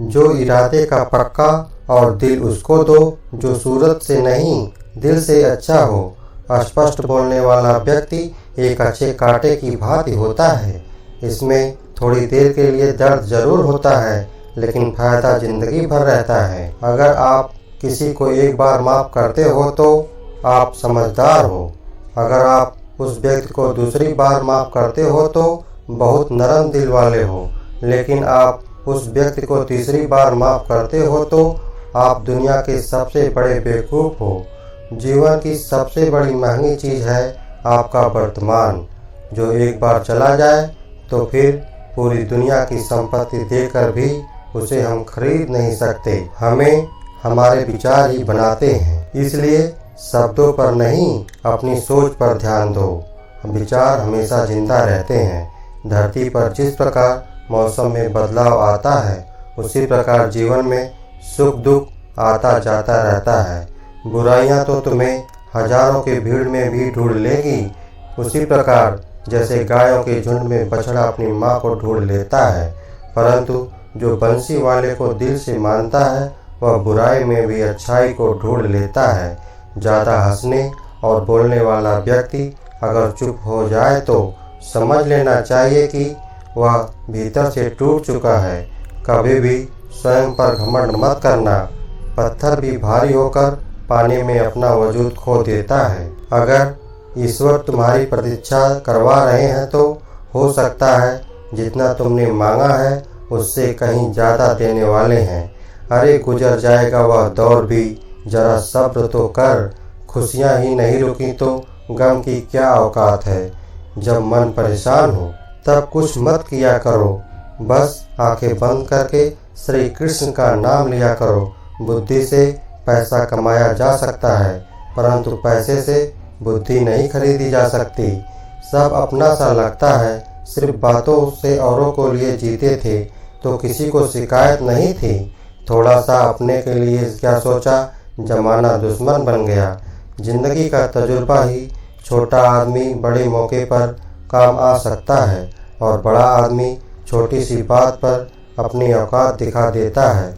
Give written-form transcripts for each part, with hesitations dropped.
जो इरादे का पक्का और दिल उसको दो जो सूरत से नहीं दिल से अच्छा हो। स्पष्ट बोलने वाला व्यक्ति एक अच्छे कांटे की भांति होता है। इसमें थोड़ी देर के लिए दर्द जरूर होता है, लेकिन फायदा जिंदगी भर रहता है। अगर आप किसी को एक बार माफ करते हो तो आप समझदार हो। अगर आप उस व्यक्ति को दूसरी बार माफ करते हो तो बहुत नरम दिल वाले हो। लेकिन आप उस व्यक्ति को तीसरी बार माफ करते हो तो आप दुनिया के सबसे बड़े बेवकूफ़ हो। जीवन की सबसे बड़ी महंगी चीज़ है आपका वर्तमान, जो एक बार चला जाए तो फिर पूरी दुनिया की संपत्ति देकर भी उसे हम खरीद नहीं सकते। हमें हमारे विचार ही बनाते हैं, इसलिए शब्दों पर नहीं अपनी सोच पर ध्यान दो। विचार हमेशा जिंदा रहते हैं। धरती पर जिस प्रकार मौसम में बदलाव आता है, उसी प्रकार जीवन में सुख दुख आता जाता रहता है। बुराइयां तो तुम्हें हजारों की भीड़ में भी ढूंढ लेगी, उसी प्रकार जैसे गायों के झुंड में बछड़ा अपनी माँ को ढूंढ लेता है। परंतु जो बंसी वाले को दिल से मानता है, वह बुराई में भी अच्छाई को ढूंढ लेता है। ज़्यादा हंसने और बोलने वाला व्यक्ति अगर चुप हो जाए तो समझ लेना चाहिए कि वह भीतर से टूट चुका है। कभी भी स्वयं पर घमंड मत करना। पत्थर भी भारी होकर पानी में अपना वजूद खो देता है। अगर ईश्वर तुम्हारी प्रतीक्षा करवा रहे हैं तो हो सकता है जितना तुमने मांगा है उससे कहीं ज़्यादा देने वाले हैं। अरे गुजर जाएगा वह दौर भी, जरा सब्र तो कर। खुशियाँ ही नहीं रुकी तो गम की क्या औकात है। जब मन परेशान हो तब कुछ मत किया करो, बस आंखें बंद करके श्री कृष्ण का नाम लिया करो। बुद्धि से पैसा कमाया जा सकता है, परंतु पैसे से बुद्धि नहीं खरीदी जा सकती। सब अपना सा लगता है। सिर्फ बातों से औरों को लिए जीते थे तो किसी को शिकायत नहीं थी। थोड़ा सा अपने के लिए क्या सोचा, जमाना दुश्मन बन गया। जिंदगी का तजुर्बा ही छोटा आदमी बड़े मौके पर काम आ सकता है और बड़ा आदमी छोटी सी बात पर अपनी औकात दिखा देता है।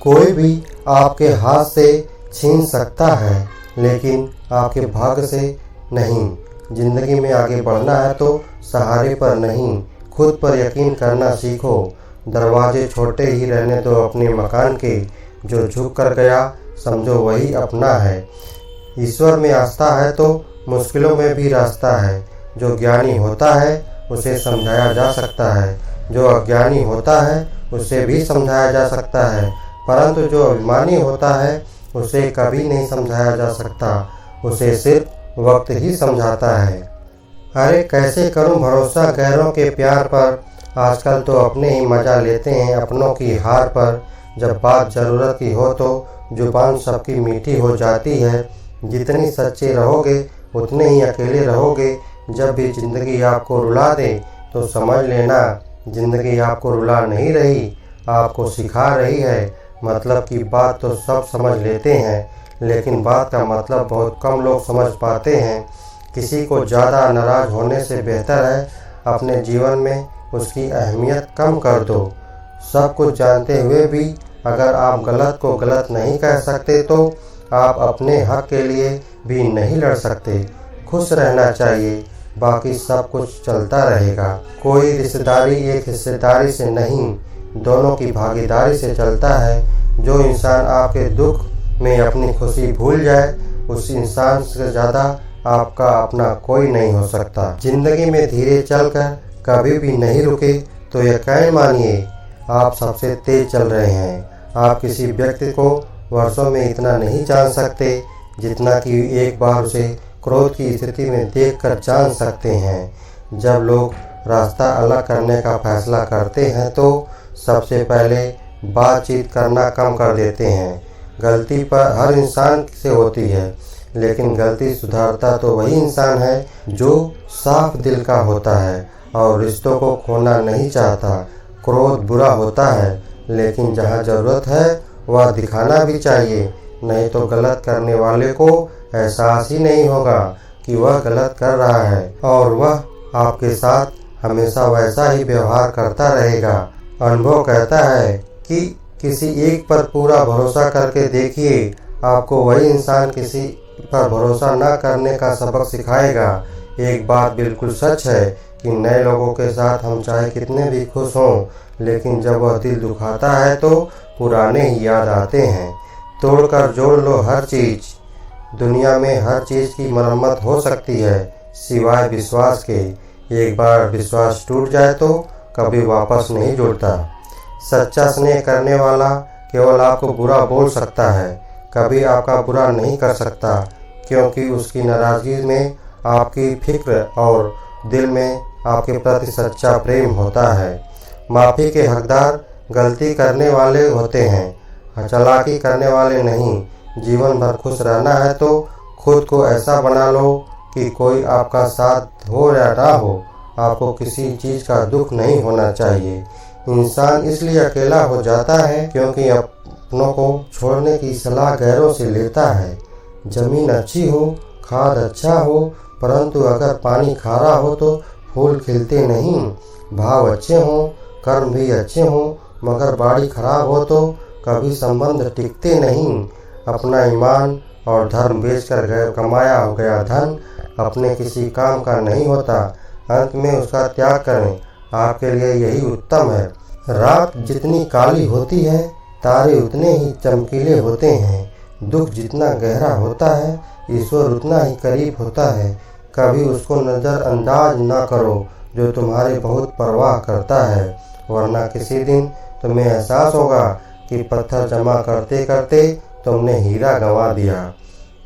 कोई भी आपके हाथ से छीन सकता है, लेकिन आपके भाग्य से नहीं। जिंदगी में आगे बढ़ना है तो सहारे पर नहीं, खुद पर यकीन करना सीखो। दरवाजे छोटे ही रहने दो अपने मकान के। जो झुक कर गया समझो वही अपना है। ईश्वर में आस्था है तो मुश्किलों में भी रास्ता है। जो ज्ञानी होता है उसे समझाया जा सकता है, जो अज्ञानी होता है उसे भी समझाया जा सकता है, परंतु जो अभिमानी होता है उसे कभी नहीं समझाया जा सकता। उसे सिर्फ वक्त ही समझाता है। अरे कैसे करूं भरोसा गैरों के प्यार पर, आजकल तो अपने ही मजा लेते हैं अपनों की हार पर। जब बात ज़रूरत की हो तो जुबान सबकी मीठी हो जाती है। जितनी सच्चे रहोगे उतने ही अकेले रहोगे। जब भी ज़िंदगी आपको रुला दे तो समझ लेना ज़िंदगी आपको रुला नहीं रही, आपको सिखा रही है। मतलब की बात तो सब समझ लेते हैं, लेकिन बात का मतलब बहुत कम लोग समझ पाते हैं। किसी को ज़्यादा नाराज़ होने से बेहतर है अपने जीवन में उसकी अहमियत कम कर दो। सब कुछ जानते हुए भी अगर आप गलत को गलत नहीं कह सकते तो आप अपने हक के लिए भी नहीं लड़ सकते। खुश रहना चाहिए, बाकी सब कुछ चलता रहेगा। कोई रिश्तेदारी एक हिस्सेदारी से नहीं, दोनों की भागीदारी से चलता है। जो इंसान आपके दुख में अपनी खुशी भूल जाए, उस इंसान से ज़्यादा आपका अपना कोई नहीं हो सकता। जिंदगी में धीरे चलकर कभी भी नहीं रुके तो यकीन मानिए आप सबसे तेज चल रहे हैं। आप किसी व्यक्ति को वर्षों में इतना नहीं जान सकते जितना कि एक बार उसे क्रोध की स्थिति में देखकर जान सकते हैं। जब लोग रास्ता अलग करने का फैसला करते हैं तो सबसे पहले बातचीत करना कम कर देते हैं। गलती पर हर इंसान से होती है, लेकिन गलती सुधारता तो वही इंसान है जो साफ दिल का होता है और रिश्तों को खोना नहीं चाहता। क्रोध बुरा होता है, लेकिन जहाँ ज़रूरत है वह दिखाना भी चाहिए, नहीं तो गलत करने वाले को एहसास ही नहीं होगा कि वह गलत कर रहा है और वह आपके साथ हमेशा वैसा ही व्यवहार करता रहेगा। अनुभव कहता है कि किसी एक पर पूरा भरोसा करके देखिए, आपको वही इंसान किसी पर भरोसा न करने का सबक सिखाएगा। एक बात बिल्कुल सच है कि नए लोगों के साथ हम चाहे कितने भी खुश हों, लेकिन जब वह दिल दुखाता है तो पुराने ही याद आते हैं। तोड़कर जोड़ लो हर चीज़। दुनिया में हर चीज़ की मरम्मत हो सकती है सिवाय विश्वास के। एक बार विश्वास टूट जाए तो कभी वापस नहीं जुड़ता। सच्चा स्नेह करने वाला केवल आपको बुरा बोल सकता है, कभी आपका बुरा नहीं कर सकता, क्योंकि उसकी नाराज़गी में आपकी फिक्र और दिल में आपके प्रति सच्चा प्रेम होता है। माफ़ी के हकदार गलती करने वाले होते हैं, चालाकी करने वाले नहीं। जीवन भर खुश रहना है तो खुद को ऐसा बना लो कि कोई आपका साथ हो या ना हो, आपको किसी चीज़ का दुख नहीं होना चाहिए। इंसान इसलिए अकेला हो जाता है क्योंकि अपनों को छोड़ने की सलाह गैरों से लेता है। जमीन अच्छी हो, खाद अच्छा हो, परंतु अगर पानी खारा हो तो फूल खिलते नहीं। भाव अच्छे हों, कर्म भी अच्छे हों, मगर बाड़ी खराब हो तो कभी संबंध टिकते नहीं। अपना ईमान और धर्म बेचकर कमाया गया धन अपने किसी काम का नहीं होता। अंत में उसका त्याग करें, आपके लिए यही उत्तम है। रात जितनी काली होती है, तारे उतने ही चमकीले होते हैं। दुख जितना गहरा होता है, ईश्वर उतना ही करीब होता है। कभी उसको नज़रअंदाज ना करो जो तुम्हारी बहुत परवाह करता है, वरना किसी दिन तुम्हें एहसास होगा कि पत्थर जमा करते करते तुमने हीरा गंवा दिया।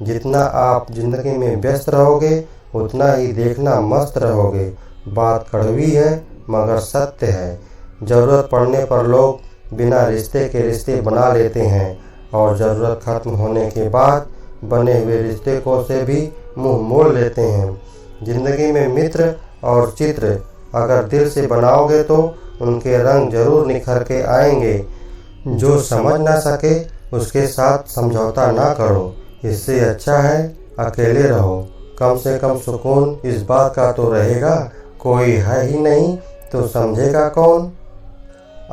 जितना आप जिंदगी में व्यस्त रहोगे उतना ही देखना मस्त रहोगे। बात कड़वी है मगर सत्य है। ज़रूरत पड़ने पर लोग बिना रिश्ते के रिश्ते बना लेते हैं और ज़रूरत खत्म होने के बाद बने हुए रिश्ते को से भी मुंह मोड़ लेते हैं। जिंदगी में मित्र और चित्र अगर दिल से बनाओगे तो उनके रंग जरूर निखर के आएंगे। जो समझ ना सके उसके साथ समझौता ना करो। इससे अच्छा है अकेले रहो। कम से कम सुकून इस बात का तो रहेगा, कोई है ही नहीं तो समझेगा कौन।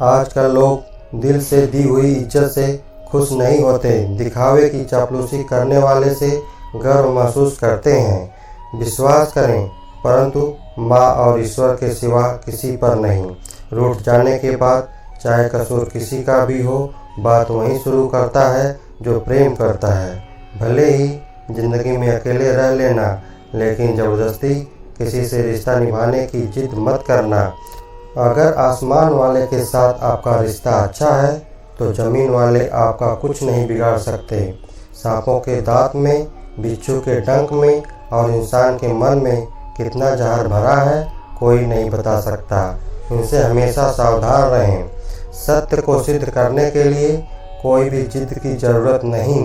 आजकल लोग दिल से दी हुई इज्जत से खुश नहीं होते, दिखावे की चापलूसी करने वाले से गर्व महसूस करते हैं। विश्वास करें, परंतु माँ और ईश्वर के सिवा किसी पर नहीं। रूठ जाने के बाद चाहे कसूर किसी का भी हो, बात वहीं शुरू करता है जो प्रेम करता है। भले ही जिंदगी में अकेले रह लेना, लेकिन ज़बरदस्ती किसी से रिश्ता निभाने की जिद मत करना। अगर आसमान वाले के साथ आपका रिश्ता अच्छा है तो ज़मीन वाले आपका कुछ नहीं बिगाड़ सकते। सांपों के दांत में, बिच्छू के डंक में और इंसान के मन में कितना जहर भरा है कोई नहीं बता सकता। इनसे हमेशा सावधान रहें। सत्य को सिद्ध करने के लिए कोई भी जिद की ज़रूरत नहीं,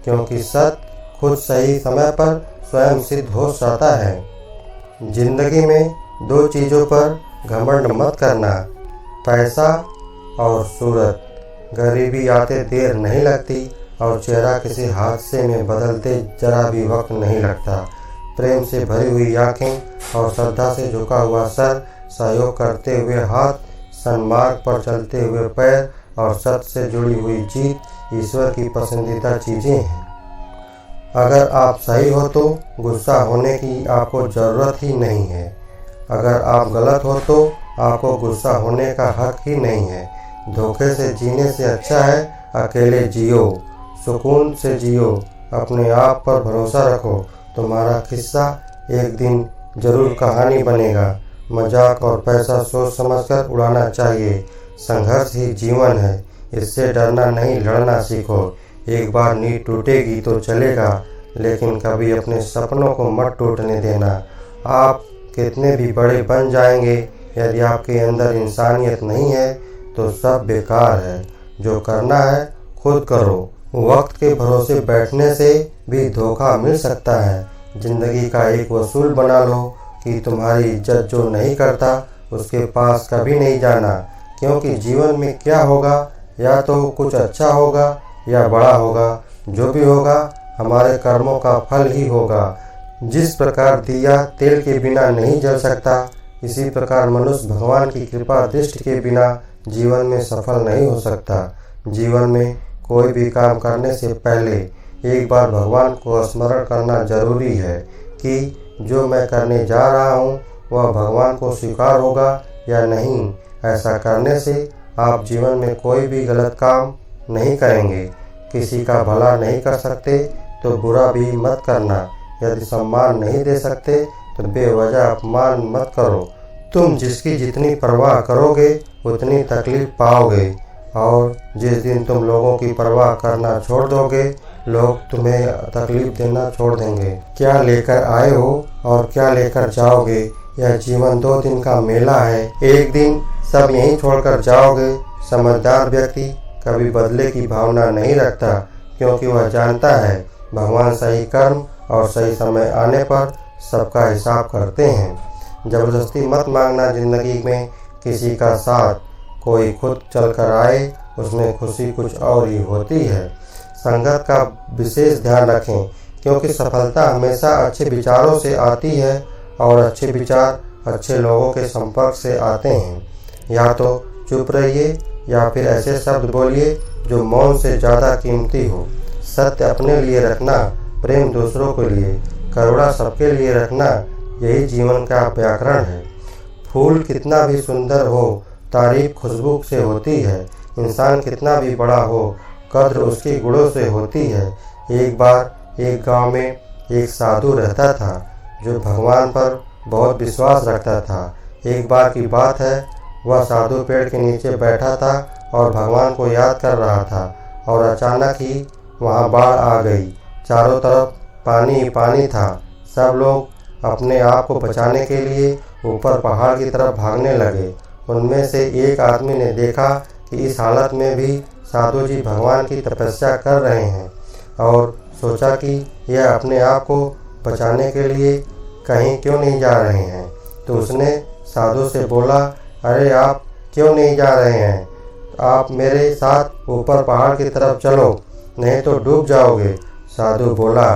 क्योंकि सत्य खुद सही समय पर स्वयं सिद्ध हो जाता है। जिंदगी में दो चीज़ों पर घमंड मत करना, पैसा और सूरत। गरीबी आते देर नहीं लगती और चेहरा किसी हादसे में बदलते जरा भी वक्त नहीं लगता। प्रेम से भरी हुई आँखें और श्रद्धा से झुका हुआ सर, सहयोग करते हुए हाथ, सन्मार्ग पर चलते हुए पैर और सत्य से जुड़ी हुई जीत ईश्वर की पसंदीदा चीज़ें हैं। अगर आप सही हो तो गुस्सा होने की आपको ज़रूरत ही नहीं है। अगर आप गलत हो तो आपको गुस्सा होने का हक ही नहीं है। धोखे से जीने से अच्छा है अकेले जियो, सुकून से जियो, अपने आप पर भरोसा रखो। तुम्हारा किस्सा एक दिन जरूर कहानी बनेगा। मजाक और पैसा सोच समझकर उड़ाना चाहिए। संघर्ष ही जीवन है, इससे डरना नहीं लड़ना सीखो। एक बार नींव टूटेगी तो चलेगा, लेकिन कभी अपने सपनों को मत टूटने देना। आप कितने भी बड़े बन जाएंगे, यदि आपके अंदर इंसानियत नहीं है तो सब बेकार है। जो करना है खुद करो। वक्त के भरोसे बैठने से भी धोखा मिल सकता है। जिंदगी का एक वसूल बना लो कि तुम्हारी इज्जत जो नहीं करता उसके पास कभी नहीं जाना, क्योंकि जीवन में क्या होगा, या तो कुछ अच्छा होगा या बड़ा होगा। जो भी होगा हमारे कर्मों का फल ही होगा। जिस प्रकार दिया तेल के बिना नहीं जल सकता, इसी प्रकार मनुष्य भगवान की कृपा दृष्टि के बिना जीवन में सफल नहीं हो सकता। जीवन में कोई भी काम करने से पहले एक बार भगवान को स्मरण करना जरूरी है कि जो मैं करने जा रहा हूँ वह भगवान को स्वीकार होगा या नहीं। ऐसा करने से आप जीवन में कोई भी गलत काम नहीं करेंगे। किसी का भला नहीं कर सकते तो बुरा भी मत करना। यदि सम्मान नहीं दे सकते तो बेवजह अपमान मत करो। तुम जिसकी जितनी परवाह करोगे उतनी तकलीफ पाओगे, और जिस दिन तुम लोगों की परवाह करना छोड़ दोगे लोग तुम्हें तकलीफ देना छोड़ देंगे। क्या लेकर आए हो और क्या लेकर जाओगे, यह जीवन 2 दिन का मेला है। एक दिन सब यहीं छोड़कर जाओगे। समझदार व्यक्ति कभी बदले की भावना नहीं रखता, क्योंकि वह जानता है भगवान सही कर्म और सही समय आने पर सबका हिसाब करते हैं। जबरदस्ती मत मांगना जिंदगी में किसी का साथ। कोई खुद चल कर आए उसमें खुशी कुछ और ही होती है। संगत का विशेष ध्यान रखें, क्योंकि सफलता हमेशा अच्छे विचारों से आती है और अच्छे विचार अच्छे लोगों के संपर्क से आते हैं। या तो चुप रहिए या फिर ऐसे शब्द बोलिए जो मौन से ज़्यादा कीमती हो। सत्य अपने लिए रखना, प्रेम दूसरों के लिए, करुणा सबके लिए रखना, यही जीवन का व्याकरण है। फूल कितना भी सुंदर हो तारीफ खुशबू से होती है। इंसान कितना भी बड़ा हो कद्र उसके गुणों से होती है। एक बार एक गांव में एक साधु रहता था जो भगवान पर बहुत विश्वास रखता था। एक बार की बात है, वह साधु पेड़ के नीचे बैठा था और भगवान को याद कर रहा था, और अचानक ही वहाँ बाढ़ आ गई। चारों तरफ पानी ही पानी था। सब लोग अपने आप को बचाने के लिए ऊपर पहाड़ की तरफ भागने लगे। उनमें से एक आदमी ने देखा कि इस हालत में भी साधु जी भगवान की तपस्या कर रहे हैं, और सोचा कि यह अपने आप को बचाने के लिए कहीं क्यों नहीं जा रहे हैं। तो उसने साधु से बोला, अरे आप क्यों नहीं जा रहे हैं? आप मेरे साथ ऊपर पहाड़ की तरफ चलो, नहीं तो डूब जाओगे। साधु बोला,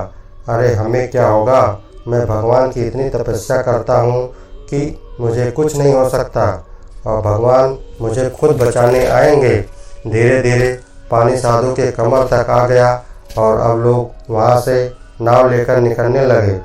अरे हमें क्या होगा, मैं भगवान की इतनी तपस्या करता हूँ कि मुझे कुछ नहीं हो सकता, और भगवान मुझे खुद बचाने आएंगे। धीरे धीरे पानी साधु के कमर तक आ गया और अब लोग वहाँ से नाव लेकर निकलने लगे।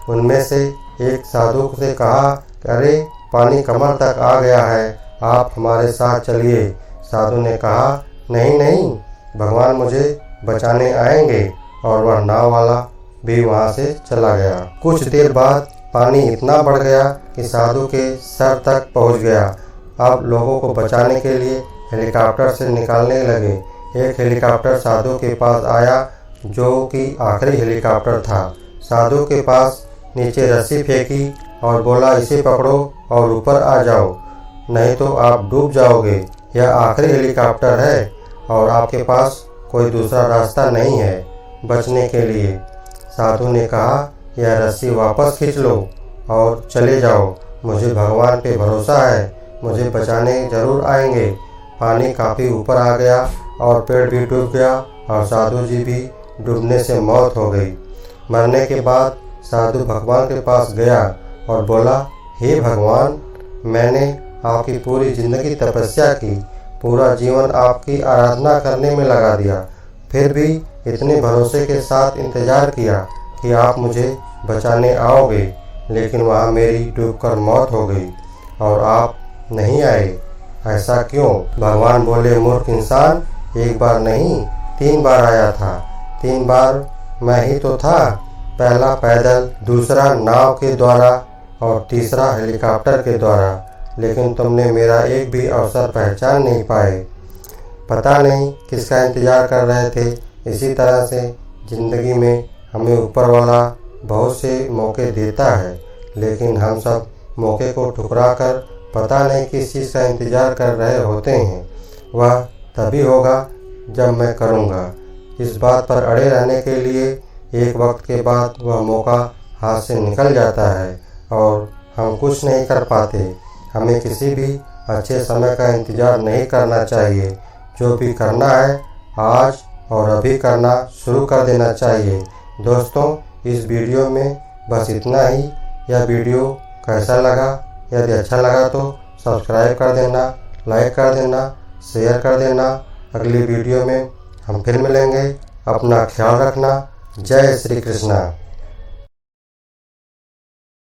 उनमें से एक साधु से कहा, अरे पानी कमर तक आ गया है, आप हमारे साथ चलिए। साधु ने कहा, नहीं नहीं, भगवान मुझे बचाने आएंगे, और वह नाव वाला भी वहाँ से चला गया। कुछ देर बाद पानी इतना बढ़ गया कि साधु के सर तक पहुँच गया। अब लोगों को बचाने के लिए हेलीकॉप्टर से निकालने लगे। एक हेलीकॉप्टर साधु के पास आया, जो कि आखिरी हेलीकॉप्टर था। साधु के पास नीचे रस्सी फेंकी और बोला, इसे पकड़ो और ऊपर आ जाओ, नहीं तो आप डूब जाओगे। यह आखिरी हेलीकॉप्टर है और आपके पास कोई दूसरा रास्ता नहीं है बचने के लिए। साधु ने कहा, यह रस्सी वापस खींच लो और चले जाओ। मुझे भगवान पे भरोसा है, मुझे बचाने जरूर आएंगे। पानी काफ़ी ऊपर आ गया और पेड़ भी डूब गया और साधु जी भी डूबने से मौत हो गई। मरने के बाद साधु भगवान के पास गया और बोला, हे भगवान, मैंने आपकी पूरी ज़िंदगी तपस्या की, पूरा जीवन आपकी आराधना करने में लगा दिया, फिर भी इतने भरोसे के साथ इंतज़ार किया कि आप मुझे बचाने आओगे, लेकिन वहाँ मेरी डूबकर मौत हो गई और आप नहीं आए। ऐसा क्यों? भगवान बोले, मूर्ख इंसान, एक बार नहीं 3 बार आया था। 3 बार मैं ही तो था। पहला पैदल, दूसरा नाव के द्वारा और तीसरा हेलीकॉप्टर के द्वारा, लेकिन तुमने मेरा एक भी अवसर पहचान नहीं पाए। पता नहीं किसका इंतज़ार कर रहे थे। इसी तरह से ज़िंदगी में हमें ऊपर वाला बहुत से मौके देता है, लेकिन हम सब मौके को ठुकरा कर पता नहीं किस चीज़ का इंतज़ार कर रहे होते हैं। वह तभी होगा जब मैं करूँगा। इस बात पर अड़े रहने के लिए एक वक्त के बाद वह मौका हाथ से निकल जाता है और हम कुछ नहीं कर पाते। हमें किसी भी अच्छे समय का इंतज़ार नहीं करना चाहिए। जो भी करना है आज और अभी करना शुरू कर देना चाहिए। दोस्तों, इस वीडियो में बस इतना ही। यह वीडियो कैसा लगा? यदि अच्छा लगा तो सब्सक्राइब कर देना, लाइक कर देना, शेयर कर देना अगली वीडियो में हम फिर मिलेंगे। अपना ख्याल रखना। जय श्री कृष्णा।